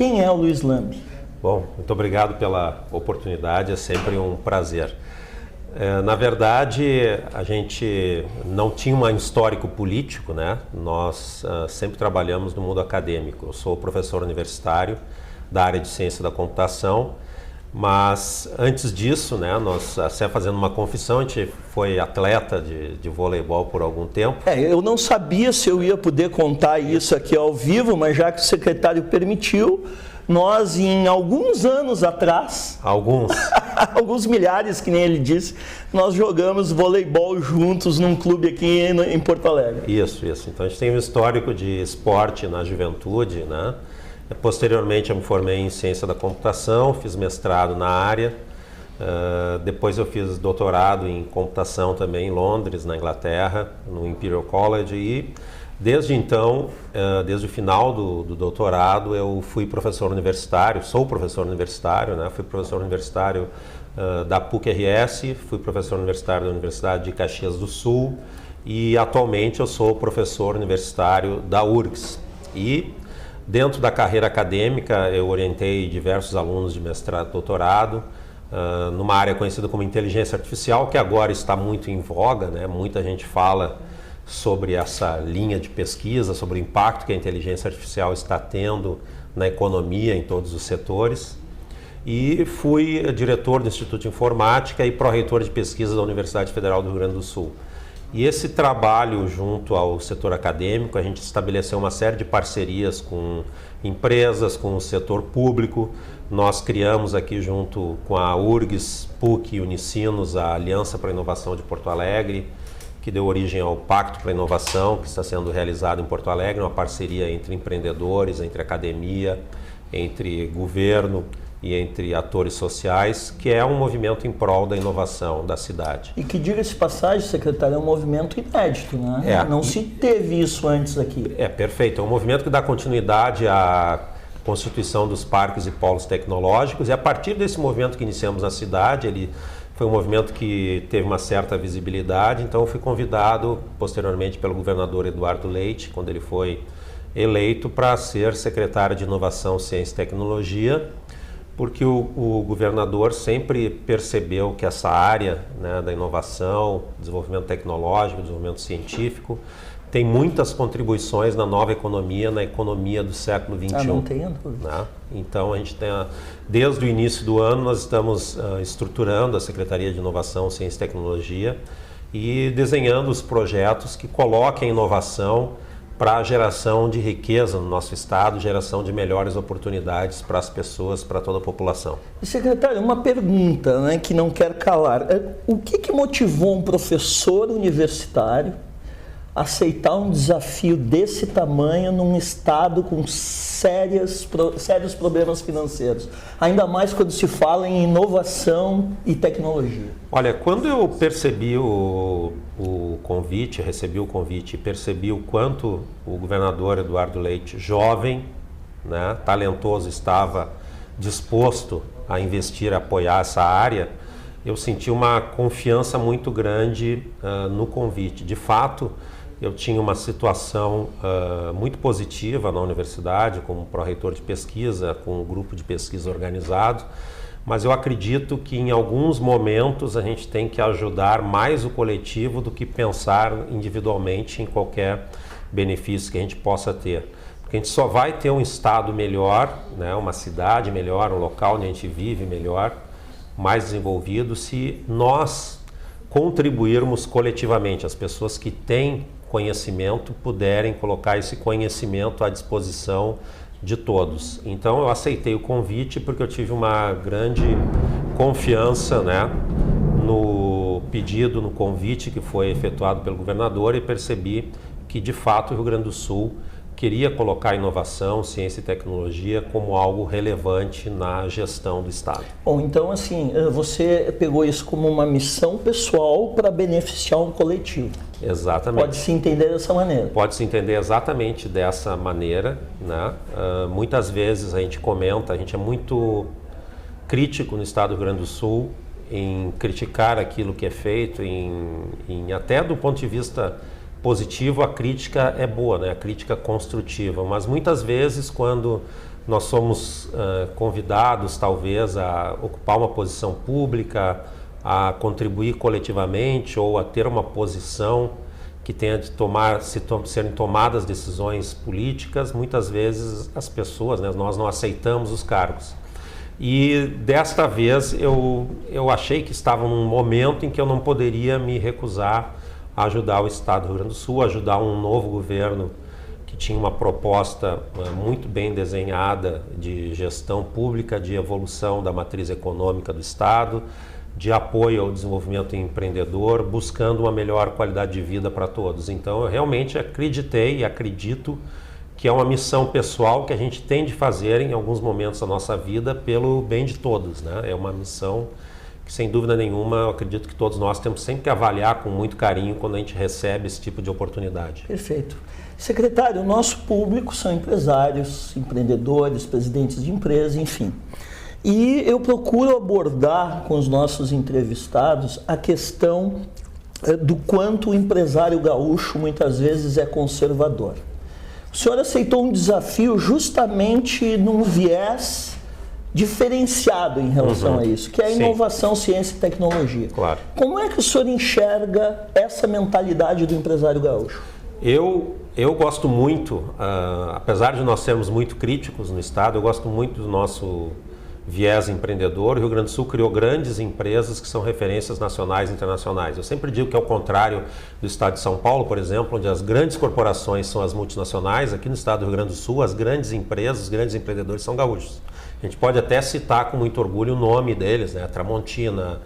Quem é o Luiz Lambi? Bom, muito obrigado pela oportunidade, é sempre um prazer. Na verdade, a gente não tinha um histórico político, né? Nós sempre trabalhamos no mundo acadêmico. Eu sou professor universitário da área de ciência da computação, mas antes disso, né, nós, até fazendo uma confissão, a gente foi atleta de voleibol por algum tempo. Eu não sabia se eu ia poder contar isso aqui ao vivo, mas já que o secretário permitiu, nós, em alguns anos atrás, alguns milhares, que nem ele disse, nós jogamos voleibol juntos num clube aqui em Porto Alegre. Isso. Então a gente tem um histórico de esporte na juventude, né? Posteriormente eu me formei em ciência da computação, fiz mestrado na área, depois eu fiz doutorado em computação também em Londres, na Inglaterra, no Imperial College, e desde então, desde o final do doutorado, eu fui professor universitário, sou professor universitário, né? Fui professor universitário da PUC-RS, fui professor universitário da Universidade de Caxias do Sul e atualmente eu sou professor universitário da URGS. E dentro da carreira acadêmica eu orientei diversos alunos de mestrado e doutorado numa área conhecida como inteligência artificial, que agora está muito em voga, né? Muita gente fala sobre essa linha de pesquisa, sobre o impacto que a inteligência artificial está tendo na economia, em todos os setores. E fui diretor do Instituto de Informática e pró-reitor de pesquisa da Universidade Federal do Rio Grande do Sul. E esse trabalho junto ao setor acadêmico, a gente estabeleceu uma série de parcerias com empresas, com o setor público. Nós criamos aqui junto com a URGS, PUC e Unicinos a Aliança para a Inovação de Porto Alegre, que deu origem ao Pacto para a Inovação, que está sendo realizado em Porto Alegre, uma parceria entre empreendedores, entre academia, entre governo e entre atores sociais, que é um movimento em prol da inovação da cidade. E que, diga-se de passagem, secretário, é um movimento inédito, né? Não se teve isso antes aqui. Perfeito. É um movimento que dá continuidade à constituição dos parques e polos tecnológicos, e a partir desse movimento que iniciamos na cidade, ele foi um movimento que teve uma certa visibilidade, então eu fui convidado posteriormente pelo governador Eduardo Leite, quando ele foi eleito, para ser secretário de Inovação, Ciência e Tecnologia, porque o governador sempre percebeu que essa área, né, da inovação, desenvolvimento tecnológico, desenvolvimento científico, tem muitas contribuições na nova economia, na economia do século XXI. Não tenho dúvida. Né? Então, a gente tem, desde o início do ano, nós estamos estruturando a Secretaria de Inovação, Ciência e Tecnologia e desenhando os projetos que coloquem a inovação para a geração de riqueza no nosso estado, geração de melhores oportunidades para as pessoas, para toda a população. Secretário, uma pergunta, né, que não quer calar. O que motivou um professor universitário a aceitar um desafio desse tamanho num estado com sérios problemas financeiros? Ainda mais quando se fala em inovação e tecnologia. Olha, quando eu percebi o convite, recebi o convite e percebi o quanto o governador Eduardo Leite, jovem, né, talentoso, estava disposto a investir, a apoiar essa área, eu senti uma confiança muito grande no convite. De fato, eu tinha uma situação muito positiva na universidade, como pró-reitor de pesquisa, com um grupo de pesquisa organizado, mas eu acredito que em alguns momentos a gente tem que ajudar mais o coletivo do que pensar individualmente em qualquer benefício que a gente possa ter. Porque a gente só vai ter um estado melhor, né, uma cidade melhor, um local onde a gente vive melhor, mais desenvolvido, se nós contribuirmos coletivamente, as pessoas que têm conhecimento puderem colocar esse conhecimento à disposição de todos. Então eu aceitei o convite porque eu tive uma grande confiança, né, no pedido, no convite que foi efetuado pelo governador e percebi que de fato o Rio Grande do Sul queria colocar inovação, ciência e tecnologia como algo relevante na gestão do Estado. Bom, então assim, você pegou isso como uma missão pessoal para beneficiar um coletivo. Exatamente. Pode-se entender dessa maneira. Pode-se entender exatamente dessa maneira, né? Muitas vezes a gente comenta, a gente é muito crítico no Estado do Rio Grande do Sul em criticar aquilo que é feito, até do ponto de vista positivo, a crítica é boa, né? A crítica construtiva, mas muitas vezes quando nós somos convidados talvez a ocupar uma posição pública, a contribuir coletivamente ou a ter uma posição que tenha de serem tomadas decisões políticas, muitas vezes as pessoas, né, nós não aceitamos os cargos. E desta vez eu achei que estava num momento em que eu não poderia me recusar a ajudar o Estado do Rio Grande do Sul, ajudar um novo governo que tinha uma proposta muito bem desenhada de gestão pública, de evolução da matriz econômica do Estado, de apoio ao desenvolvimento empreendedor, buscando uma melhor qualidade de vida para todos. Então eu realmente acreditei e acredito que é uma missão pessoal que a gente tem de fazer em alguns momentos da nossa vida pelo bem de todos, né? É uma missão que, sem dúvida nenhuma, eu acredito que todos nós temos sempre que avaliar com muito carinho quando a gente recebe esse tipo de oportunidade. Perfeito. Secretário, o nosso público são empresários, empreendedores, presidentes de empresa, enfim. E eu procuro abordar com os nossos entrevistados a questão do quanto o empresário gaúcho muitas vezes é conservador. O senhor aceitou um desafio justamente num viés diferenciado em relação a isso, que é a inovação, ciência e tecnologia. Claro. Como é que o senhor enxerga essa mentalidade do empresário gaúcho? Eu gosto muito, apesar de nós sermos muito críticos no Estado, eu gosto muito do nosso viés empreendedor. O Rio Grande do Sul criou grandes empresas que são referências nacionais e internacionais. Eu sempre digo que é o contrário do Estado de São Paulo, por exemplo, onde as grandes corporações são as multinacionais. Aqui no Estado do Rio Grande do Sul, as grandes empresas, os grandes empreendedores são gaúchos. A gente pode até citar com muito orgulho o nome deles, né? Tramontina,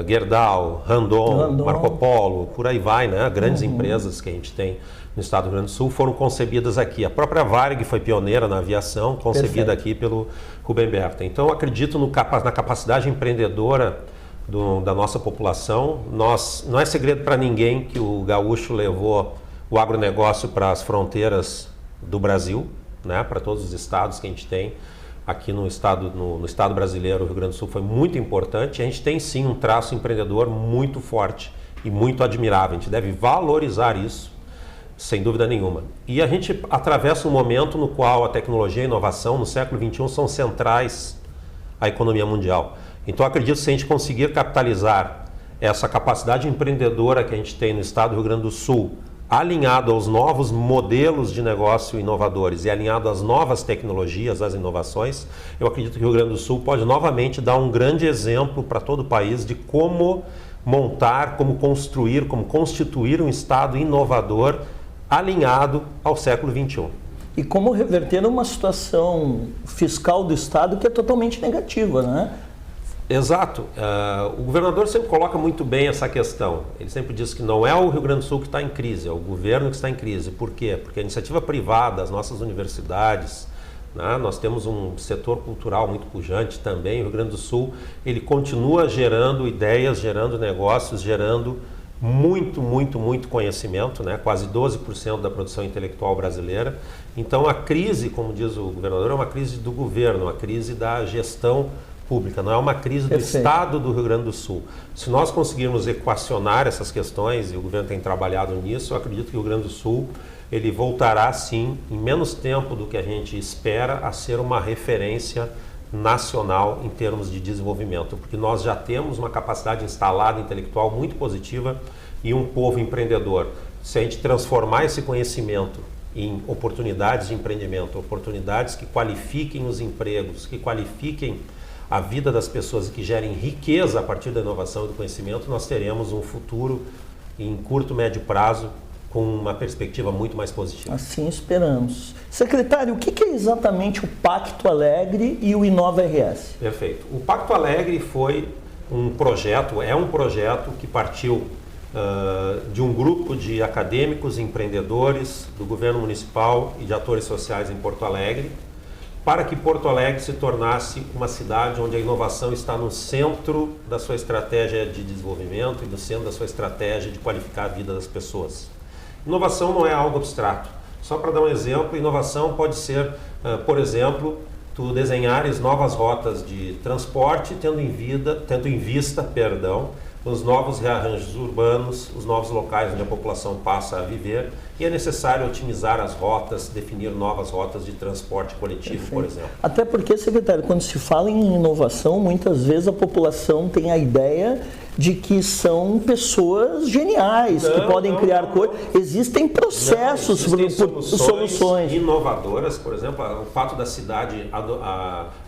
Gerdau, Randon, Marco Polo, por aí vai, né? Grandes empresas que a gente tem no Estado do Rio Grande do Sul foram concebidas aqui. A própria Varig foi pioneira na aviação, concebida aqui pelo Rubem Berta. Então, eu acredito na capacidade empreendedora da nossa população. Não é segredo para ninguém que o gaúcho levou o agronegócio para as fronteiras do Brasil, né? Para todos os estados que a gente tem. Aqui no estado brasileiro, o Rio Grande do Sul foi muito importante. A gente tem sim um traço empreendedor muito forte e muito admirável. A gente deve valorizar isso, sem dúvida nenhuma. E a gente atravessa um momento no qual a tecnologia e a inovação no século XXI são centrais à economia mundial. Então acredito que se a gente conseguir capitalizar essa capacidade empreendedora que a gente tem no estado do Rio Grande do Sul, alinhado aos novos modelos de negócio inovadores e alinhado às novas tecnologias, às inovações, eu acredito que o Rio Grande do Sul pode novamente dar um grande exemplo para todo o país de como montar, como construir, como constituir um estado inovador alinhado ao século XXI. E como reverter uma situação fiscal do estado que é totalmente negativa, né? Exato. O governador sempre coloca muito bem essa questão. Ele sempre diz que não é o Rio Grande do Sul que está em crise, é o governo que está em crise. Por quê? Porque a iniciativa privada, as nossas universidades, né, nós temos um setor cultural muito pujante também. O Rio Grande do Sul, ele continua gerando ideias, gerando negócios, gerando muito conhecimento, né? Quase 12% da produção intelectual brasileira. Então a crise, como diz o governador, é uma crise do governo, uma crise da gestão pública, não é uma crise do Estado do Rio Grande do Sul. Se nós conseguirmos equacionar essas questões, e o governo tem trabalhado nisso, eu acredito que o Rio Grande do Sul ele voltará sim, em menos tempo do que a gente espera, a ser uma referência nacional em termos de desenvolvimento, porque nós já temos uma capacidade instalada intelectual muito positiva e um povo empreendedor. Se a gente transformar esse conhecimento em oportunidades de empreendimento, oportunidades que qualifiquem os empregos, que qualifiquem a vida das pessoas e que gerem riqueza a partir da inovação e do conhecimento, nós teremos um futuro em curto, médio prazo com uma perspectiva muito mais positiva. Assim esperamos. Secretário, o que é exatamente o Pacto Alegre e o Inova RS? Perfeito. O Pacto Alegre foi um projeto, é um projeto que partiu de um grupo de acadêmicos e empreendedores do governo municipal e de atores sociais em Porto Alegre, para que Porto Alegre se tornasse uma cidade onde a inovação está no centro da sua estratégia de desenvolvimento e no centro da sua estratégia de qualificar a vida das pessoas. Inovação não é algo abstrato. Só para dar um exemplo, inovação pode ser, por exemplo, tu desenhares novas rotas de transporte tendo em vista os novos rearranjos urbanos, os novos locais onde a população passa a viver, e é necessário otimizar as rotas, definir novas rotas de transporte coletivo, Perfeito. por exemplo. Até porque, secretário, quando se fala em inovação, muitas vezes a população tem a ideia de que são pessoas geniais, que podem criar coisas. Existem processos, existem soluções inovadoras, por exemplo, o fato da cidade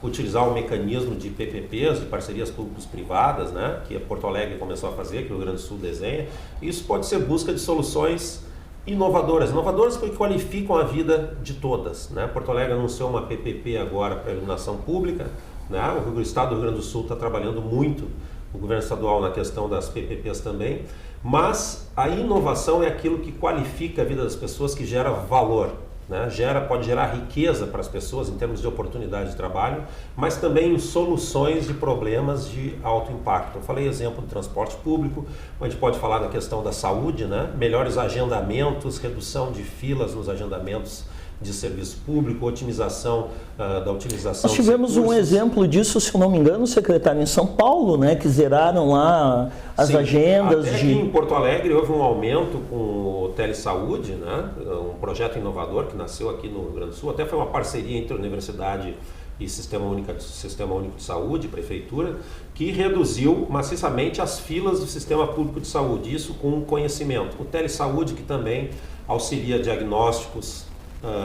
utilizar o mecanismo de PPPs, de parcerias públicos-privadas, né, que Porto Alegre começou a fazer, que o Rio Grande do Sul desenha, isso pode ser busca de soluções inovadoras porque qualificam a vida de todas, né? Porto Alegre anunciou uma PPP agora para iluminação pública, né? O Estado do Rio Grande do Sul está trabalhando muito, o governo estadual, na questão das PPPs também, mas a inovação é aquilo que qualifica a vida das pessoas, que gera valor, né? Pode gerar riqueza para as pessoas em termos de oportunidade de trabalho, mas também em soluções de problemas de alto impacto. Eu falei exemplo do transporte público, a gente pode falar da questão da saúde, né? Melhores agendamentos, redução de filas nos agendamentos de serviço público, otimização da utilização. Nós tivemos um exemplo disso, se eu não me engano, secretário, em São Paulo, né, que zeraram lá as agendas. Até aqui em Porto Alegre houve um aumento com o Telesaúde, né, um projeto inovador que nasceu aqui no Rio Grande do Sul, até foi uma parceria entre a Universidade e Sistema Único de Saúde, Prefeitura, que reduziu maciçamente as filas do Sistema Público de Saúde, isso com conhecimento. O Telesaúde, que também auxilia diagnósticos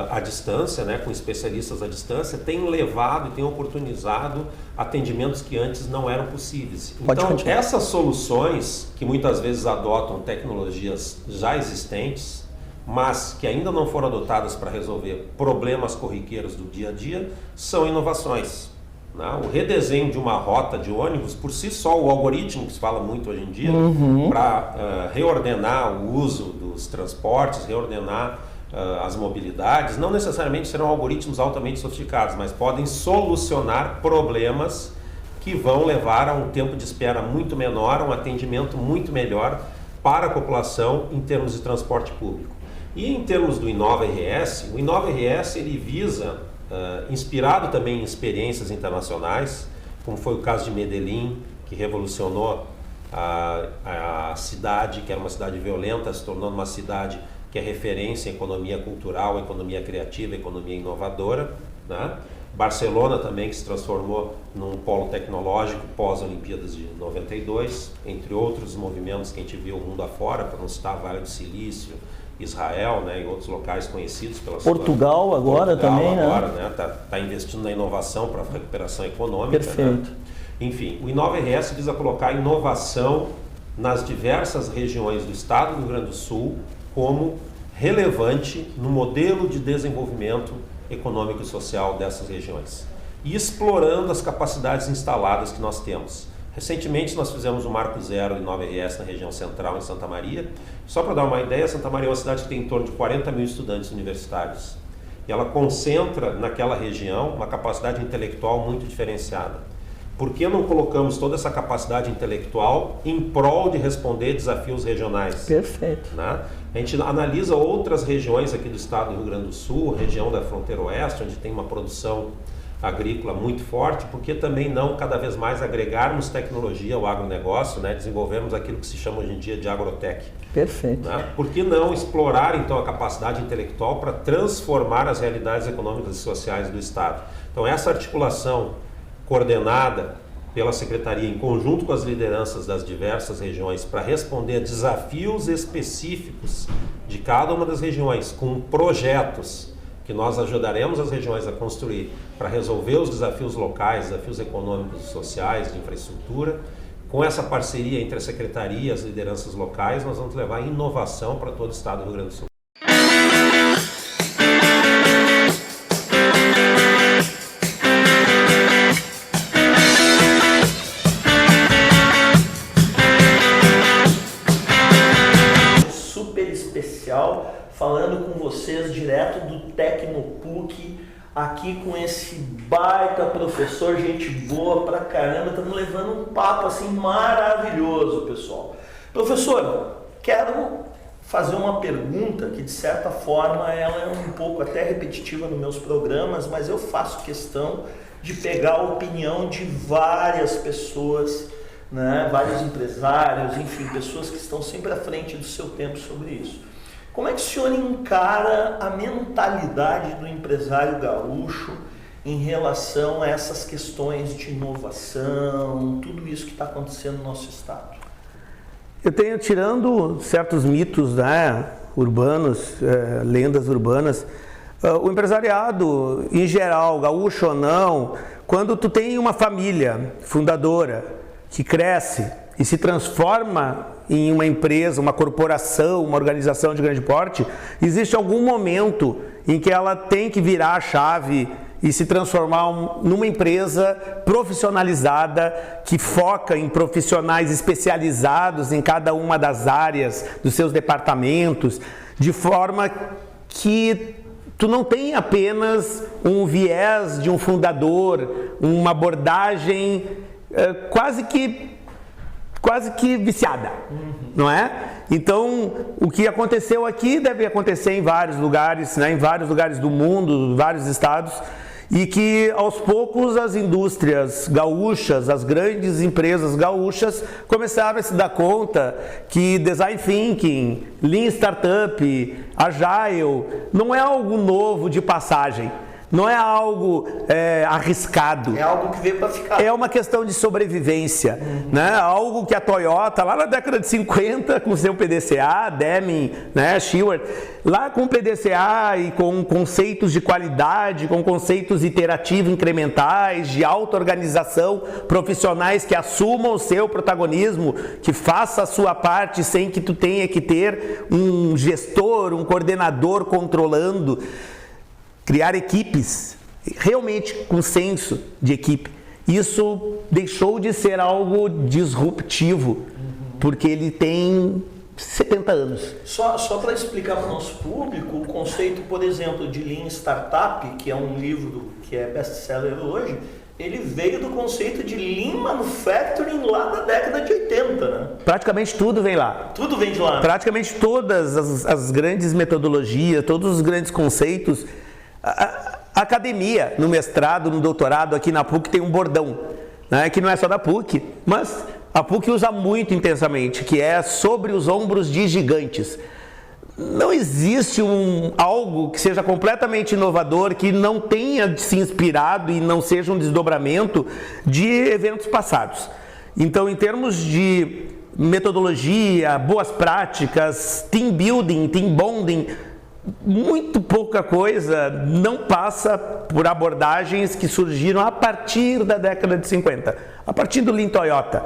à distância, né, com especialistas à distância, tem levado e tem oportunizado atendimentos que antes não eram possíveis. Então, essas soluções, que muitas vezes adotam tecnologias já existentes, mas que ainda não foram adotadas para resolver problemas corriqueiros do dia a dia, são inovações. Né? O redesenho de uma rota de ônibus, por si só, o algoritmo, que se fala muito hoje em dia, para reordenar o uso dos transportes, reordenar as mobilidades, não necessariamente serão algoritmos altamente sofisticados, mas podem solucionar problemas que vão levar a um tempo de espera muito menor, a um atendimento muito melhor para a população em termos de transporte público. E em termos do Inova-RS, o Inova-RS ele visa, inspirado também em experiências internacionais, como foi o caso de Medellín, que revolucionou a cidade, que era uma cidade violenta, se tornou uma cidade que é referência em economia cultural, economia criativa, economia inovadora, né? Barcelona também, que se transformou num polo tecnológico pós-Olimpíadas de 92, entre outros movimentos que a gente viu o mundo afora, para não citar Vale do Silício, Israel, né, e outros locais conhecidos pela Portugal sua... agora também, agora, né? Tá investindo na inovação para a recuperação econômica. Perfeito. Né? Enfim, o Inova-RS visa colocar inovação nas diversas regiões do estado do Rio Grande do Sul como relevante no modelo de desenvolvimento econômico e social dessas regiões e explorando as capacidades instaladas que nós temos. Recentemente nós fizemos o Marco Zero Inova-RS na região central, em Santa Maria. Só para dar uma ideia, Santa Maria é uma cidade que tem em torno de 40 mil estudantes universitários e ela concentra naquela região uma capacidade intelectual muito diferenciada. Por que não colocamos toda essa capacidade intelectual em prol de responder desafios regionais? Perfeito. Né? A gente analisa outras regiões aqui do estado do Rio Grande do Sul, região da fronteira oeste, onde tem uma produção agrícola muito forte, porque também não cada vez mais agregarmos tecnologia ao agronegócio, né? Desenvolvermos aquilo que se chama hoje em dia de agrotech. Perfeito. Né? Por que não explorar então a capacidade intelectual para transformar as realidades econômicas e sociais do estado? Então essa articulação coordenada pela Secretaria em conjunto com as lideranças das diversas regiões para responder a desafios específicos de cada uma das regiões, com projetos que nós ajudaremos as regiões a construir para resolver os desafios locais, desafios econômicos e sociais, de infraestrutura. Com essa parceria entre a Secretaria e as lideranças locais, nós vamos levar inovação para todo o estado do Rio Grande do Sul. Falando com vocês direto do Tecnopuc, aqui com esse baita professor, gente boa pra caramba, estamos levando um papo assim maravilhoso, pessoal. Professor, quero fazer uma pergunta que de certa forma ela é um pouco até repetitiva nos meus programas, mas eu faço questão de pegar a opinião de várias pessoas né? Vários empresários, enfim, pessoas que estão sempre à frente do seu tempo sobre isso. Como é que o senhor encara a mentalidade do empresário gaúcho em relação a essas questões de inovação, tudo isso que está acontecendo no nosso estado? Eu tenho, tirando certos mitos, né, urbanos, lendas urbanas, o empresariado em geral, gaúcho ou não, quando tu tem uma família fundadora que cresce e se transforma em uma empresa, uma corporação, uma organização de grande porte, existe algum momento em que ela tem que virar a chave e se transformar numa empresa profissionalizada que foca em profissionais especializados em cada uma das áreas dos seus departamentos, de forma que tu não tem apenas um viés de um fundador, uma abordagem quase que viciada, não é? Então, o que aconteceu aqui deve acontecer em vários lugares, né? Em vários lugares do mundo, vários estados, e que aos poucos as indústrias gaúchas, as grandes empresas gaúchas começaram a se dar conta que design thinking, lean startup, agile não é algo novo de passagem. Não é algo arriscado. É algo que veio para ficar. É uma questão de sobrevivência. Né? Algo que a Toyota, lá na década de 50, com seu PDCA, Deming, né, Stewart, lá com o PDCA e com conceitos de qualidade, com conceitos iterativos incrementais, de auto-organização, profissionais que assumam o seu protagonismo, que faça a sua parte sem que tu tenha que ter um gestor, um coordenador controlando. Criar equipes, realmente com senso de equipe. Isso deixou de ser algo disruptivo, porque ele tem 70 anos. Só para explicar para o nosso público, o conceito, por exemplo, de Lean Startup, que é um livro que é best-seller hoje, ele veio do conceito de Lean Manufacturing lá da década de 80, né? Praticamente tudo vem lá. Tudo vem de lá. Praticamente todas as grandes metodologias, todos os grandes conceitos. A academia, no mestrado, no doutorado, aqui na PUC tem um bordão, né, que não é só da PUC, mas a PUC usa muito intensamente, que é sobre os ombros de gigantes. Não existe algo que seja completamente inovador, que não tenha se inspirado e não seja um desdobramento de eventos passados. Então, em termos de metodologia, boas práticas, team building, team bonding, muito pouca coisa não passa por abordagens que surgiram a partir da década de 50, a partir do Lean Toyota,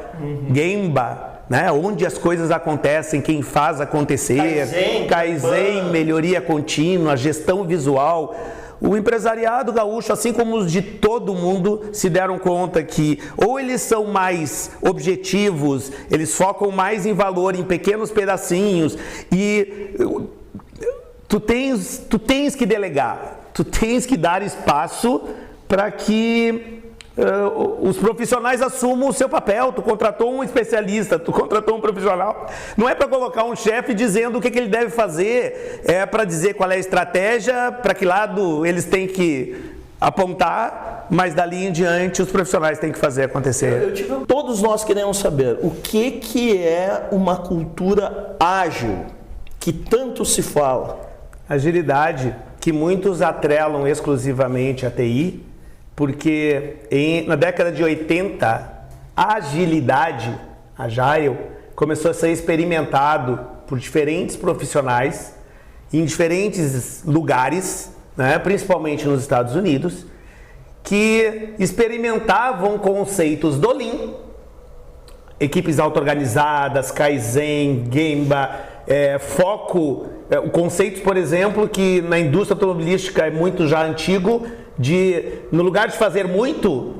Gemba, né, onde as coisas acontecem, quem faz acontecer, Kaizen, melhoria contínua, gestão visual. O empresariado gaúcho, assim como os de todo mundo, se deram conta que ou eles são mais objetivos, eles focam mais em valor, em pequenos pedacinhos, e tu tens que delegar, tu tens que dar espaço para que os profissionais assumam o seu papel. Tu contratou um especialista, tu contratou um profissional. Não é para colocar um chefe dizendo o que ele deve fazer, é para dizer qual é a estratégia, para que lado eles têm que apontar, mas dali em diante os profissionais têm que fazer acontecer. Todos nós queremos saber o que é uma cultura ágil, que tanto se fala. Agilidade, que muitos atrelam exclusivamente a TI, porque na década de 80, a agilidade, agile, começou a ser experimentado por diferentes profissionais em diferentes lugares, né, principalmente nos Estados Unidos, que experimentavam conceitos do Lean, equipes auto-organizadas, Kaizen, Gemba, conceitos, por exemplo, que na indústria automobilística é muito já antigo, no lugar de fazer muito,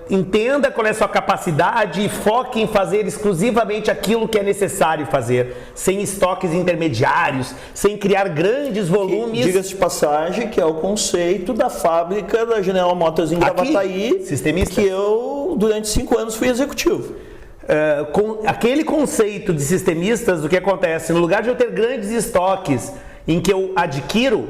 entenda qual é a sua capacidade e foque em fazer exclusivamente aquilo que é necessário fazer, sem estoques intermediários, sem criar grandes volumes. Diga-se de passagem que é o conceito da fábrica da General Motors em Gravataí, sistemista, que eu durante 5 anos fui executivo. Com aquele conceito de sistemistas, o que acontece? No lugar de eu ter grandes estoques em que eu adquiro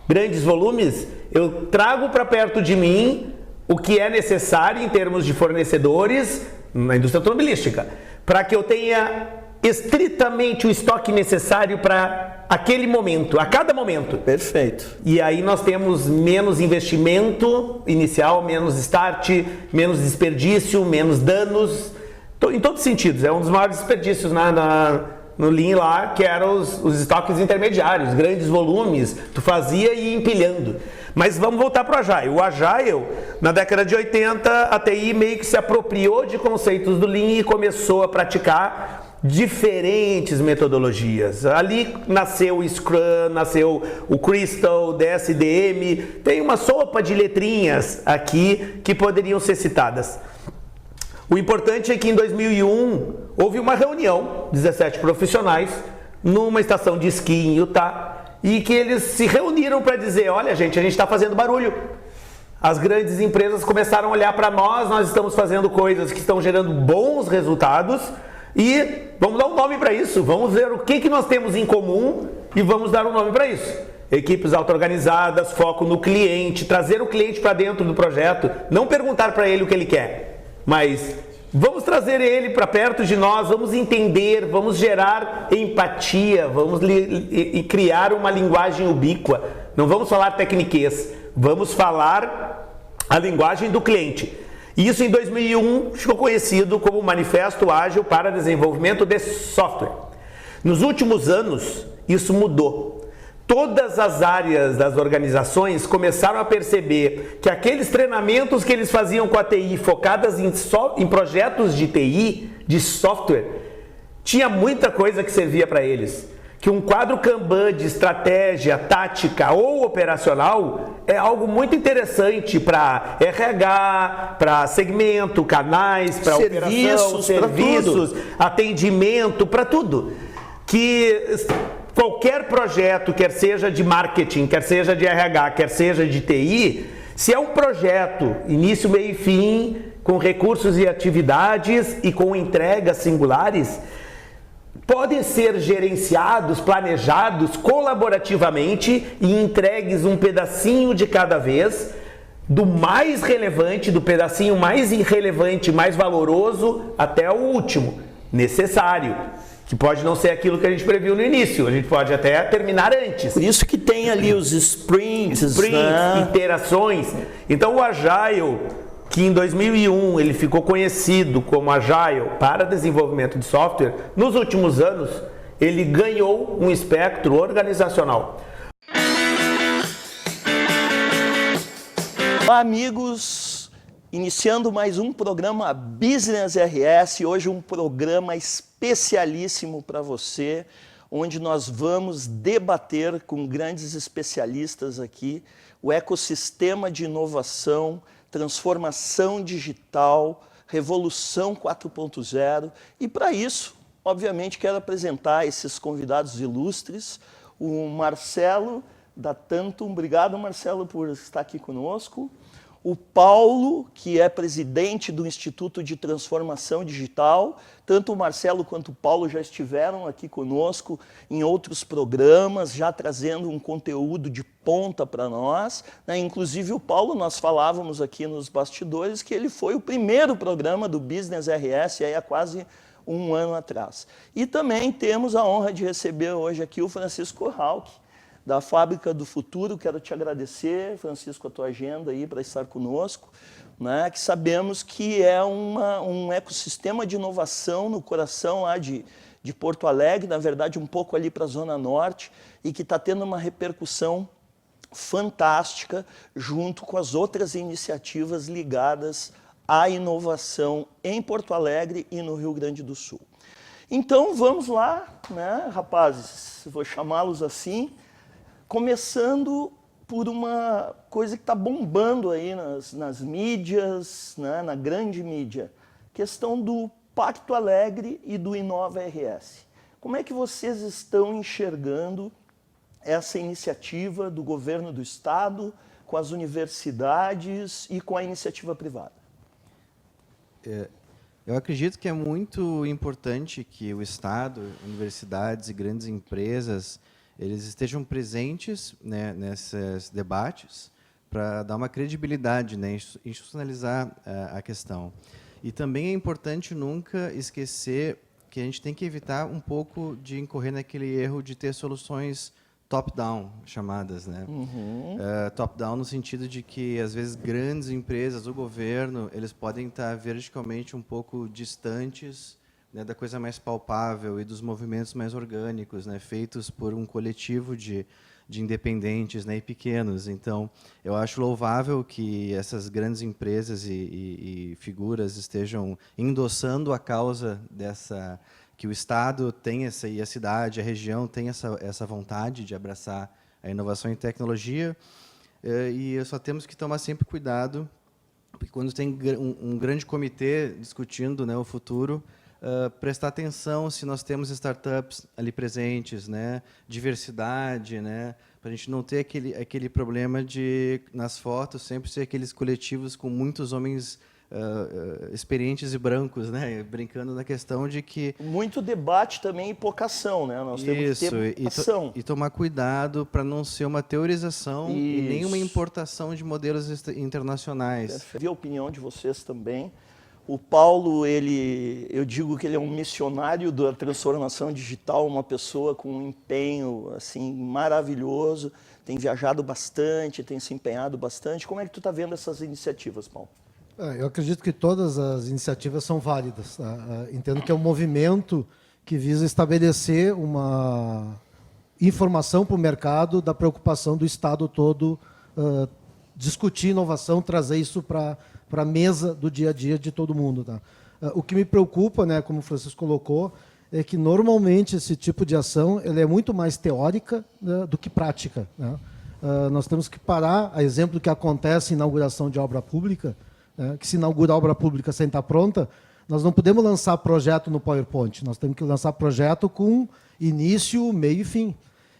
grandes volumes, eu trago para perto de mim o que é necessário em termos de fornecedores na indústria automobilística, para que eu tenha estritamente o estoque necessário para aquele momento, a cada momento. Perfeito. E aí nós temos menos investimento inicial, menos start, menos desperdício, menos danos, em todos os sentidos. É um dos maiores desperdícios no Lean lá, que eram os estoques intermediários, grandes volumes, tu fazia e ia empilhando. Mas vamos voltar para o Agile. O Agile, na década de 80, a TI meio que se apropriou de conceitos do Lean e começou a praticar diferentes metodologias. Ali nasceu o Scrum, nasceu o Crystal, DSDM, tem uma sopa de letrinhas aqui que poderiam ser citadas. O importante é que em 2001 houve uma reunião, 17 profissionais, numa estação de esqui em Utah, e que eles se reuniram para dizer, olha gente, a gente está fazendo barulho. As grandes empresas começaram a olhar para nós estamos fazendo coisas que estão gerando bons resultados e vamos dar um nome para isso, vamos ver o que nós temos em comum e vamos dar um nome para isso. Equipes auto-organizadas, foco no cliente, trazer o cliente para dentro do projeto, não perguntar para ele o que ele quer, mas vamos trazer ele para perto de nós, vamos entender, vamos gerar empatia, vamos criar uma linguagem ubíqua. Não vamos falar tecniquez, vamos falar a linguagem do cliente. Isso em 2001 ficou conhecido como Manifesto Ágil para Desenvolvimento de Software. Nos últimos anos, isso mudou. Todas as áreas das organizações começaram a perceber que aqueles treinamentos que eles faziam com a TI, focadas em projetos de TI, de software, tinha muita coisa que servia para eles. Que um quadro Kanban de estratégia, tática ou operacional é algo muito interessante para RH, para segmento, canais, para operação, serviços, atendimento, para tudo. Que qualquer projeto, quer seja de marketing, quer seja de RH, quer seja de TI, se é um projeto início, meio e fim, com recursos e atividades e com entregas singulares, podem ser gerenciados, planejados colaborativamente e entregues um pedacinho de cada vez, do mais relevante, do pedacinho mais irrelevante, mais valoroso, até o último, necessário. Que pode não ser aquilo que a gente previu no início, a gente pode até terminar antes. Por isso que tem ali os sprints, né? Iterações. Então o Agile, que em 2001 ele ficou conhecido como Agile para desenvolvimento de software, nos últimos anos ele ganhou um espectro organizacional. Olá, amigos, iniciando mais um programa Business RS, hoje um programa especialíssimo para você, onde nós vamos debater com grandes especialistas aqui o ecossistema de inovação, transformação digital, revolução 4.0 e para isso, obviamente, quero apresentar esses convidados ilustres, o Marcelo da Tantum, obrigado Marcelo por estar aqui conosco, o Paulo, que é presidente do Instituto de Transformação Digital, tanto o Marcelo quanto o Paulo já estiveram aqui conosco em outros programas, já trazendo um conteúdo de ponta para nós, né? Inclusive o Paulo, nós falávamos aqui nos bastidores que ele foi o primeiro programa do Business RS aí há quase um ano atrás. E também temos a honra de receber hoje aqui o Francisco Hauck, da Fábrica do Futuro. Quero te agradecer, Francisco, a tua agenda aí para estar conosco, né? Que sabemos que é um ecossistema de inovação no coração lá de Porto Alegre, na verdade um pouco ali para a Zona Norte, e que está tendo uma repercussão fantástica junto com as outras iniciativas ligadas à inovação em Porto Alegre e no Rio Grande do Sul. Então vamos lá, né, rapazes, vou chamá-los assim, começando por uma coisa que está bombando aí nas mídias, né, na grande mídia, questão do Pacto Alegre e do Inova RS. Como é que vocês estão enxergando essa iniciativa do governo do estado, com as universidades e com a iniciativa privada? Eu acredito que é muito importante que o estado, universidades e grandes empresas eles estejam presentes, né, nesses debates para dar uma credibilidade, né, institucionalizar a questão. E também é importante nunca esquecer que a gente tem que evitar um pouco de incorrer naquele erro de ter soluções top-down, chamadas, né? Top-down no sentido de que, às vezes, grandes empresas, o governo, eles podem estar verticalmente um pouco distantes, né, da coisa mais palpável e dos movimentos mais orgânicos, né, feitos por um coletivo de independentes, né, e pequenos. Então, eu acho louvável que essas grandes empresas e figuras estejam endossando a causa dessa, que o Estado tem essa, e a cidade, a região tem essa vontade de abraçar a inovação em tecnologia, e só temos que tomar sempre cuidado, porque quando tem um grande comitê discutindo, né, o futuro, prestar atenção se nós temos startups ali presentes, né, diversidade, né, para a gente não ter aquele problema de, nas fotos, sempre ser aqueles coletivos com muitos homens experientes e brancos, né, brincando na questão de que... Muito debate também e pouca ação, né? Nós temos que ter ação. E tomar cuidado para não ser uma teorização e nem uma importação de modelos internacionais. Vi a opinião de vocês também. O Paulo, eu digo que ele é um missionário da transformação digital, uma pessoa com um empenho assim maravilhoso, tem viajado bastante, tem se empenhado bastante. Como é que tu está vendo essas iniciativas, Paulo? Eu acredito que todas as iniciativas são válidas. Entendo que é um movimento que visa estabelecer uma informação para o mercado da preocupação do Estado todo, discutir inovação, trazer isso para a mesa do dia a dia de todo mundo. Tá? O que me preocupa, né, como o Francisco colocou, é que normalmente esse tipo de ação ele é muito mais teórica, né, do que prática. Né? Nós temos que parar, a exemplo do que acontece em inauguração de obra pública, né, que se inaugura a obra pública sem estar pronta, nós não podemos lançar projeto no PowerPoint, nós temos que lançar projeto com início, meio e fim.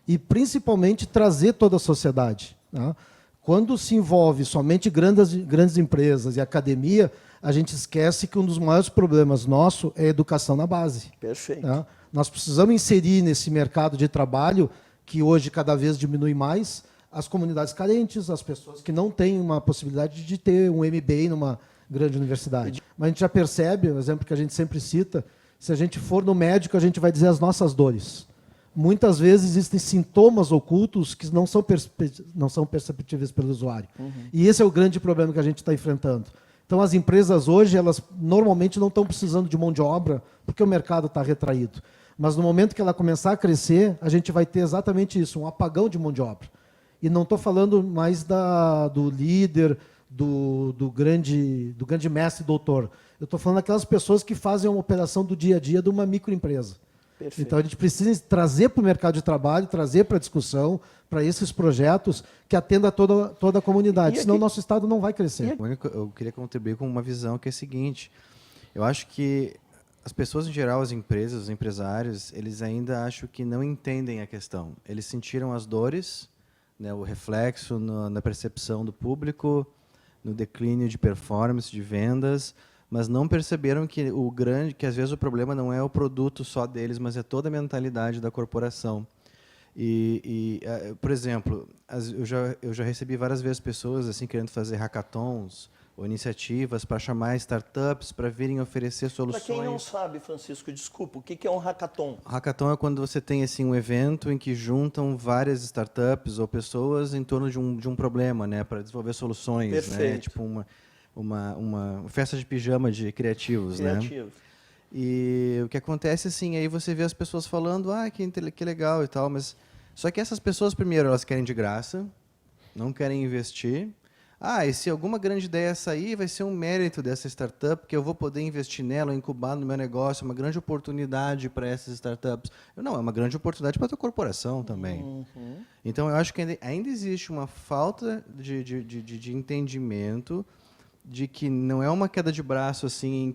E, principalmente, trazer toda a sociedade. Né? Quando se envolve somente grandes empresas e academia, a gente esquece que um dos maiores problemas nosso é a educação na base. Perfeito. Né? Nós precisamos inserir nesse mercado de trabalho, que hoje cada vez diminui mais, as comunidades carentes, as pessoas que não têm uma possibilidade de ter um MBA numa grande universidade. Mas a gente já percebe, o exemplo que a gente sempre cita, se a gente for no médico, a gente vai dizer as nossas dores. Muitas vezes existem sintomas ocultos que não são perceptíveis pelo usuário. E esse é o grande problema que a gente está enfrentando. Então, as empresas hoje, elas normalmente não estão precisando de mão de obra, porque o mercado está retraído. Mas no momento que ela começar a crescer, a gente vai ter exatamente isso, um apagão de mão de obra. E não estou falando mais do líder, do grande mestre doutor. Eu estou falando daquelas pessoas que fazem uma operação do dia a dia de uma microempresa. Perfeito. Então, a gente precisa trazer para o mercado de trabalho, trazer para a discussão, para esses projetos que atendam a toda a comunidade. Senão o nosso Estado não vai crescer. Eu queria contribuir com uma visão que é a seguinte. Eu acho que as pessoas, em geral, as empresas, os empresários, eles ainda acham que não entendem a questão. Eles sentiram as dores, né, o reflexo na percepção do público, no declínio de performance, de vendas, mas não perceberam que que às vezes o problema não é o produto só deles, mas é toda a mentalidade da corporação. Por exemplo, eu já recebi várias vezes pessoas assim querendo fazer hackathons ou iniciativas para chamar startups para virem oferecer soluções. Para quem não sabe, Francisco, desculpa, o que é um hackathon? Hackathon é quando você tem assim um evento em que juntam várias startups ou pessoas em torno de um problema, né, para desenvolver soluções. Perfeito. Né, tipo uma festa de pijama de criativos, né? E o que acontece assim, aí você vê as pessoas falando, que legal e tal, mas só que essas pessoas primeiro elas querem de graça, não querem investir. E se alguma grande ideia sair, vai ser um mérito dessa startup, que eu vou poder investir nela, incubar no meu negócio, uma grande oportunidade para essas startups. Não, é uma grande oportunidade para a tua corporação também. Então, eu acho que ainda existe uma falta de entendimento de que não é uma queda de braço assim,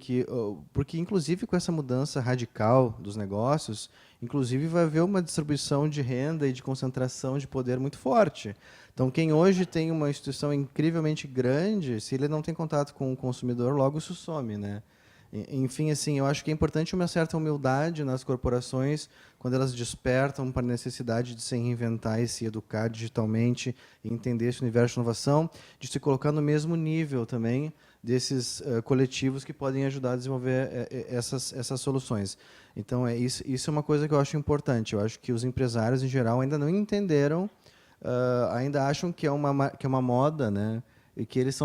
porque inclusive com essa mudança radical dos negócios, inclusive vai haver uma distribuição de renda e de concentração de poder muito forte. Então, quem hoje tem uma instituição incrivelmente grande, se ele não tem contato com o consumidor, logo isso some, né? Enfim, assim, eu acho que é importante uma certa humildade nas corporações quando elas despertam para a necessidade de se reinventar e se educar digitalmente e entender esse universo de inovação, de se colocar no mesmo nível também desses coletivos que podem ajudar a desenvolver essas soluções. Então, isso é uma coisa que eu acho importante. Eu acho que os empresários, em geral, ainda não entenderam, ainda acham que é uma moda, né? E que eles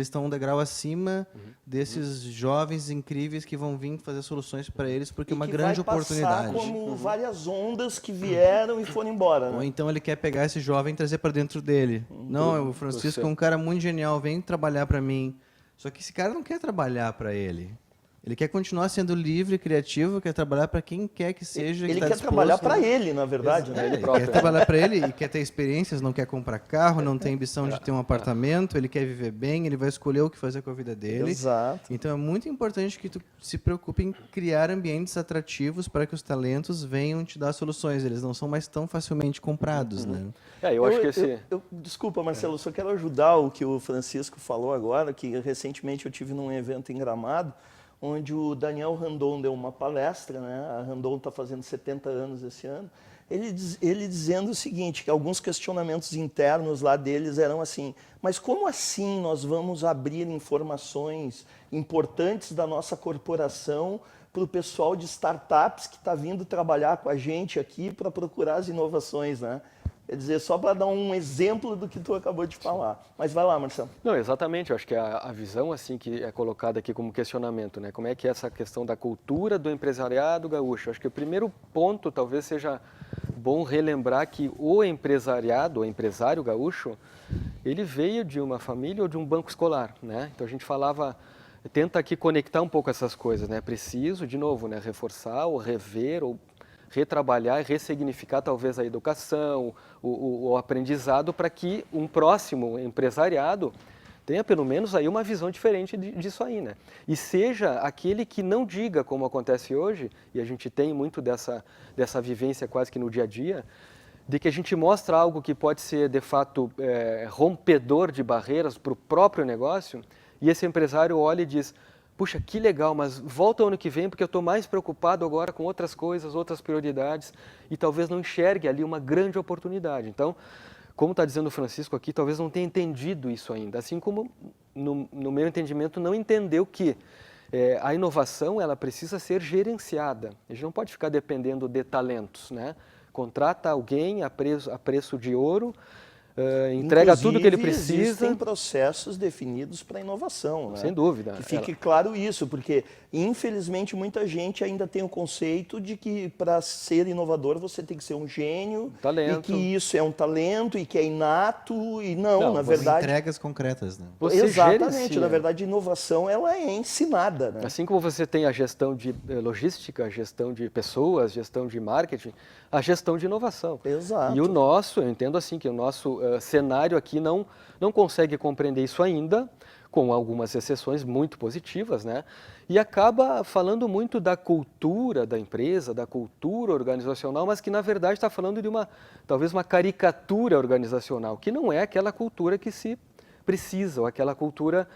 estão um degrau acima desses jovens incríveis que vão vir fazer soluções para eles, porque é uma grande oportunidade. Como várias ondas que vieram e foram embora, né? Ou então ele quer pegar esse jovem e trazer para dentro dele. Não, o Francisco é um cara muito genial, vem trabalhar para mim. Só que esse cara não quer trabalhar para ele. Ele quer continuar sendo livre, criativo, quer trabalhar para quem quer que seja. Ele quer trabalhar para ele, na verdade. Né? Ele quer trabalhar para ele e quer ter experiências, não quer comprar carro, não tem ambição de ter um apartamento, ele quer viver bem, ele vai escolher o que fazer com a vida dele. Exato. Então é muito importante que tu se preocupe em criar ambientes atrativos para que os talentos venham te dar soluções. Eles não são mais tão facilmente comprados, né? Eu acho que esse... Desculpa, Marcelo, só quero ajudar o que o Francisco falou agora, que recentemente eu tive num evento em Gramado, onde o Daniel Randon deu uma palestra, né? A Randon está fazendo 70 anos esse ano, ele dizendo o seguinte, que alguns questionamentos internos lá deles eram assim, mas como assim nós vamos abrir informações importantes da nossa corporação para o pessoal de startups que está vindo trabalhar com a gente aqui para procurar as inovações, né? Quer dizer, só para dar um exemplo do que tu acabou de falar. Mas vai lá, Marcelo. Não, exatamente. Eu acho que a visão assim que é colocada aqui como questionamento, né? Como é que é essa questão da cultura do empresariado gaúcho? Eu acho que o primeiro ponto talvez seja bom relembrar que o empresariado, o empresário gaúcho, ele veio de uma família ou de um banco escolar, né? Então a gente tenta aqui conectar um pouco essas coisas, né? Preciso, de novo, né? Reforçar ou rever ou retrabalhar e ressignificar talvez a educação, o aprendizado para que um próximo empresariado tenha pelo menos aí uma visão diferente disso aí, né? E seja aquele que não diga como acontece hoje, e a gente tem muito dessa vivência quase que no dia a dia, de que a gente mostra algo que pode ser de fato rompedor de barreiras para o próprio negócio, e esse empresário olha e diz, puxa, que legal, mas volta ano que vem porque eu estou mais preocupado agora com outras coisas, outras prioridades e talvez não enxergue ali uma grande oportunidade. Então, como está dizendo o Francisco aqui, talvez não tenha entendido isso ainda, assim como no meu entendimento não entendeu que a inovação ela precisa ser gerenciada. A gente não pode ficar dependendo de talentos, né? Contrata alguém a preço de ouro, entrega tudo que ele precisa. Existem processos definidos para inovação, né? Sem dúvida. Que fique claro isso, porque infelizmente muita gente ainda tem o conceito de que para ser inovador você tem que ser um gênio, talento. E que isso é um talento e que é inato e não na verdade entregas concretas, né? Exatamente, gerencia. na verdade inovação ela é ensinada, né? Assim como você tem a gestão de logística, a gestão de pessoas, gestão de marketing, a gestão de inovação. Exato. E eu entendo assim que o nosso cenário aqui não consegue compreender isso ainda, com algumas exceções muito positivas, né? E acaba falando muito da cultura da empresa, da cultura organizacional, mas que na verdade está falando de talvez uma caricatura organizacional, que não é aquela cultura que se precisa, ou aquela cultura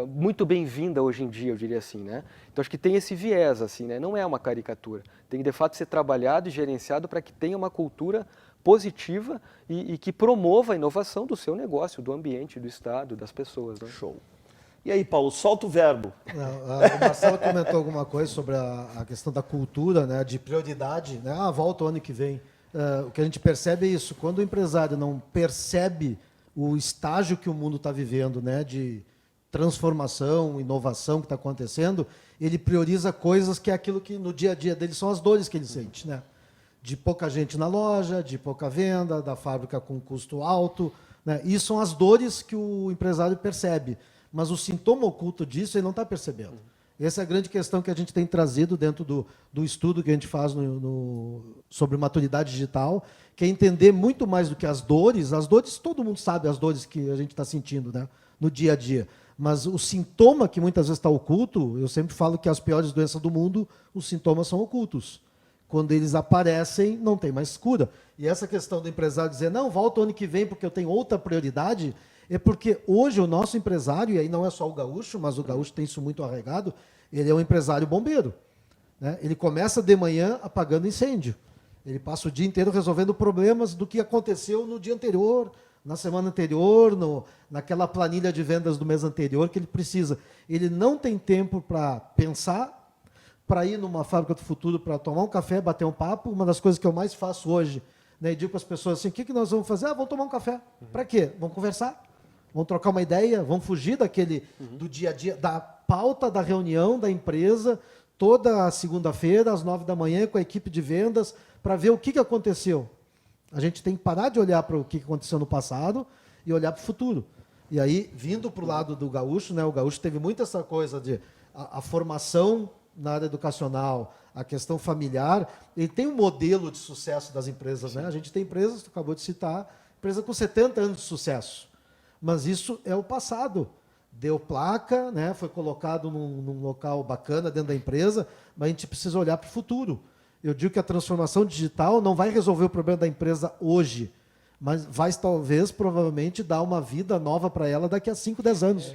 muito bem-vinda hoje em dia, eu diria assim, né? Então acho que tem esse viés, assim, né? Não é uma caricatura, tem que de fato ser trabalhado e gerenciado para que tenha uma cultura positiva e que promova a inovação do seu negócio, do ambiente, do Estado, das pessoas. Né? Show. E aí, Paulo, solta o verbo. O Marcelo comentou alguma coisa sobre a questão da cultura, né, de prioridade, né? Volta o ano que vem. O que a gente percebe é isso, quando o empresário não percebe o estágio que o mundo está vivendo, né, de transformação, inovação que está acontecendo, ele prioriza coisas que é aquilo que no dia a dia dele são as dores que ele sente, né? De pouca gente na loja, de pouca venda, da fábrica com custo alto, né? Isso são as dores que o empresário percebe, mas o sintoma oculto disso ele não está percebendo. Essa é a grande questão que a gente tem trazido dentro do estudo que a gente faz sobre maturidade digital, que é entender muito mais do que as dores todo mundo sabe as dores que a gente está sentindo, né, no dia a dia, mas o sintoma que muitas vezes está oculto, eu sempre falo que as piores doenças do mundo, os sintomas são ocultos. Quando eles aparecem, não tem mais cura. E essa questão do empresário dizer, não, volta o ano que vem porque eu tenho outra prioridade, é porque hoje o nosso empresário, e aí não é só o gaúcho, mas o gaúcho tem isso muito arraigado, ele é um empresário bombeiro, né? Ele começa de manhã apagando incêndio. Ele passa o dia inteiro resolvendo problemas do que aconteceu no dia anterior, na semana anterior, naquela planilha de vendas do mês anterior que ele precisa. Ele não tem tempo para pensar, para ir numa fábrica do futuro, para tomar um café, bater um papo. Uma das coisas que eu mais faço hoje, né, e digo para as pessoas assim, o que nós vamos fazer? Vamos tomar um café. Para quê? Vamos conversar, vamos trocar uma ideia, vamos fugir do dia a dia, da pauta da reunião da empresa, toda segunda-feira, às 9 da manhã, com a equipe de vendas, para ver o que aconteceu. A gente tem que parar de olhar para o que aconteceu no passado e olhar para o futuro. E aí, vindo para o lado do gaúcho, né, o gaúcho teve muito essa coisa de a formação na área educacional, a questão familiar, ele tem um modelo de sucesso das empresas. Né? A gente tem empresas, tu acabou de citar, empresa com 70 anos de sucesso. Mas isso é o passado. Deu placa, né? Foi colocado num local bacana dentro da empresa, mas a gente precisa olhar para o futuro. Eu digo que a transformação digital não vai resolver o problema da empresa hoje, mas vai talvez, provavelmente, dar uma vida nova para ela daqui a 5, 10 anos.